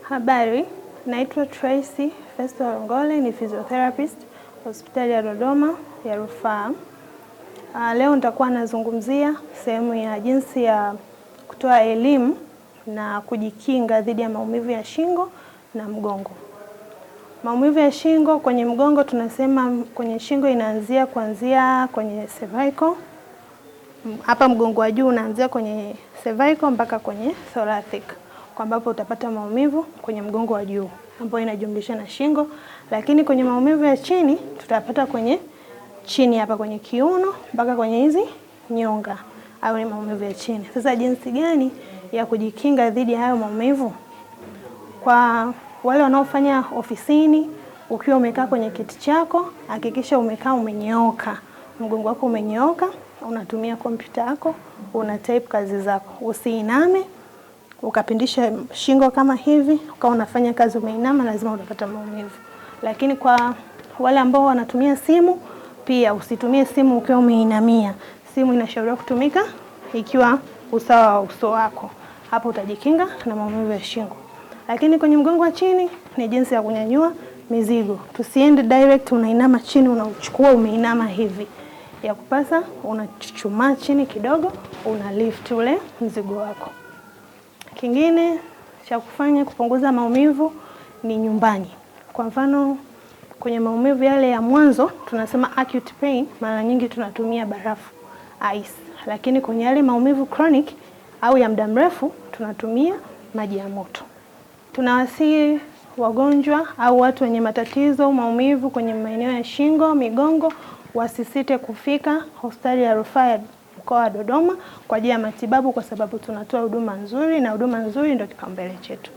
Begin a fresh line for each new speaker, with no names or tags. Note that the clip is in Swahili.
Habari, naitwa Tracy Festo Rongole, ni physiotherapist hospitali ya Dodoma ya Rufaa. Leo nitakuwa nazungumzia sehemu ya jinsi ya kutoa elimu na kujikinga dhidi ya maumivu ya shingo na mgongo. Maumivu ya shingo kwenye mgongo tunasema kwenye shingo inaanzia kuanzia kwenye cervical. Hapa mgongo wa juu unaanzia kwenye cervical mpaka kwenye thoracic, kwa ambapo utapata maumivu kwenye mgongo wa juu ambayo inajumlisha na shingo, lakini kwenye maumivu ya chini tutapata kwenye chini hapa kwenye kiuno mpaka kwenye hizi nyonga, au ni maumivu ya chini. Sasa jinsi gani ya kujikinga dhidi ya hayo maumivu? Kwa wale wanaofanya ofisini, ukiwa umekaa kwenye kiti chako, hakikisha umekaa umenyooka, mgongo wako umenyooka, unatumia kompyuta yako, una type kazi zako. Usiiname ukapindisha shingo kama hivi, ukawa unafanya kazi umeinama, lazima utapata maumivu. Lakini kwa wale ambao wanatumia simu, pia usitumie simu ukiwa umeinamia. Simu inashauriwa kutumika ikiwa usawa wa uso wako. Hapo utajikinga na maumivu ya shingo. Lakini kwenye mgongo wa chini ni jinsi ya kunyanyua mizigo. Tusiende direct unainama chini unachukua umeinama hivi. Ya kupasa unachuchumaa chini kidogo, una lift ule mzigo wako. Kingine cha kufanya kupunguza maumivu ni nyumbani. Kwa mfano kwenye maumivu yale ya mwanzo tunasema acute pain, mara nyingi tunatumia barafu, ice. Lakini kwenye yale maumivu chronic au ya muda mrefu tunatumia maji ya moto. Tunawasihi wagonjwa au watu wenye matatizo maumivu kwenye maeneo ya shingo, migongo, wasisite kufika hospitali ya Rufaa ya Mkoa wa Dodoma kwa ajili ya matibabu, kwa sababu tunatoa huduma nzuri, na huduma nzuri ndio kipaumbele chetu.